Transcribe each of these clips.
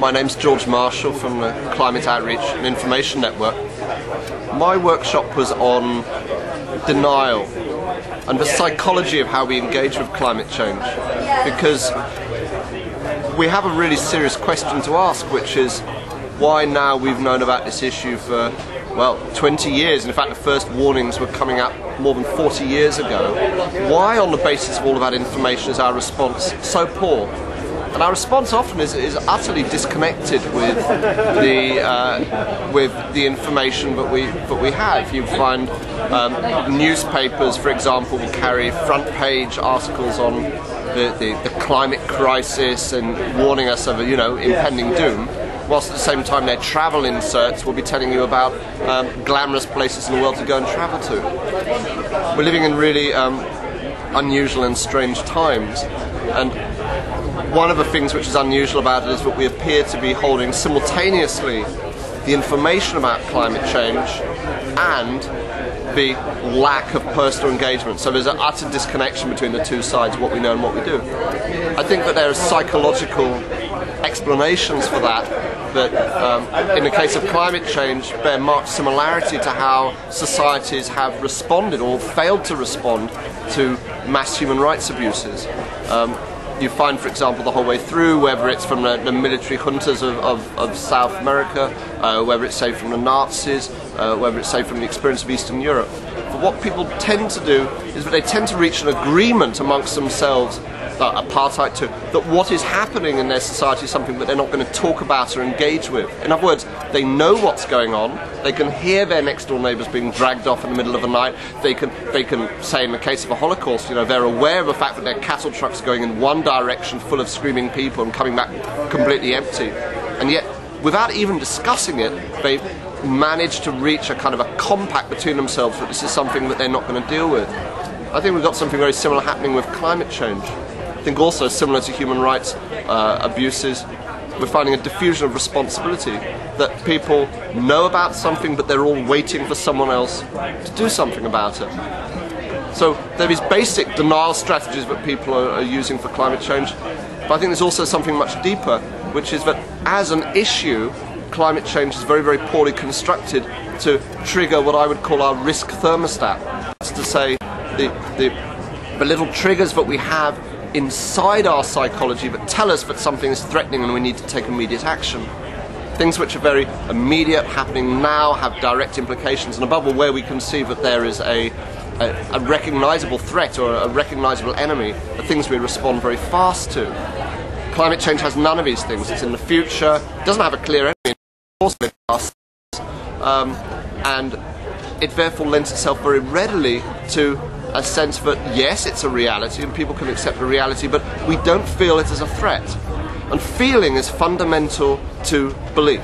My name's George Marshall from the Climate Outreach and Information Network. My workshop was on denial and the psychology of how we engage with climate change, because we have a really serious question to ask, which is why now we've known about this issue for, well, 20 years. In fact, the first warnings were coming out more than 40 years ago. Why, on the basis of all of that information, is our response so poor? And our response often is utterly disconnected with the information that we have. You find newspapers, for example, will carry front page articles on the climate crisis and warning us of impending doom, whilst at the same time their travel inserts will be telling you about glamorous places in the world to go and travel to. We're living in really unusual and strange times, and one of the things which is unusual about it is that we appear to be holding simultaneously the information about climate change and the lack of personal engagement. So there's an utter disconnection between the two sides, what we know and what we do. I think that there are psychological explanations for that in the case of climate change bear marked similarity to how societies have responded or failed to respond to mass human rights abuses. You find, for example, the whole way through, whether it's from the military juntas of South America, whether it's, say, from the Nazis, whether it's, say, from the experience of Eastern Europe. But what people tend to do is that they tend to reach an agreement amongst themselves, apartheid too, that what is happening in their society is something that they're not going to talk about or engage with. In other words, they know what's going on, they can hear their next door neighbours being dragged off in the middle of the night, they can say, in the case of a Holocaust, they're aware of the fact that their cattle trucks are going in one direction full of screaming people and coming back completely empty. And yet, without even discussing it, they manage to reach a kind of a compact between themselves that this is something that they're not going to deal with. I think we've got something very similar happening with climate change. I think also, similar to human rights abuses, we're finding a diffusion of responsibility, that people know about something but they're all waiting for someone else to do something about it. So there are these basic denial strategies that people are using for climate change, but I think there's also something much deeper, which is that as an issue, climate change is very, very poorly constructed to trigger what I would call our risk thermostat. That's to say, the little triggers that we have inside our psychology that tell us that something is threatening and we need to take immediate action. Things which are very immediate, happening now, have direct implications, and above all, where we can see that there is a recognisable threat or a recognisable enemy, are things we respond very fast to. Climate change has none of these things. It's in the future, it doesn't have a clear enemy, and it therefore lends itself very readily to a sense that yes, it's a reality and people can accept the reality, but we don't feel it as a threat. And feeling is fundamental to belief.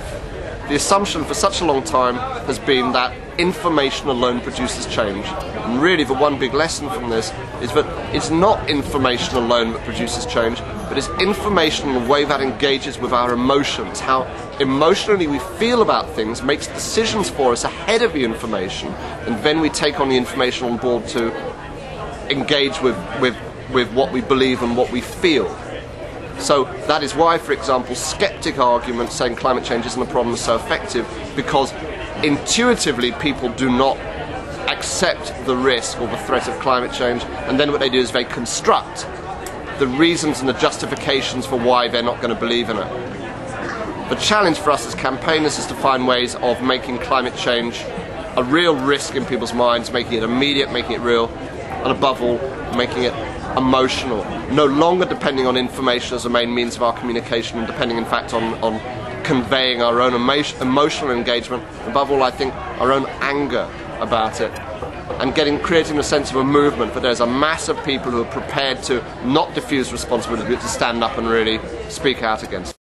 The assumption for such a long time has been that information alone produces change. And really the one big lesson from this is that it's not information alone that produces change, but it's information in a way that engages with our emotions. How emotionally we feel about things makes decisions for us ahead of the information, and then we take on the information on board to engage with what we believe and what we feel. So that is why, for example, skeptic arguments saying climate change isn't a problem are so effective, because intuitively people do not accept the risk or the threat of climate change, and then what they do is they construct the reasons and the justifications for why they're not going to believe in it. The challenge for us as campaigners is to find ways of making climate change a real risk in people's minds, making it immediate, making it real, and above all, making it emotional. No longer depending on information as a main means of our communication, and depending in fact on conveying our own emotional engagement, above all I think our own anger about it, and creating a sense of a movement that there's a mass of people who are prepared to not diffuse responsibility but to stand up and really speak out against it.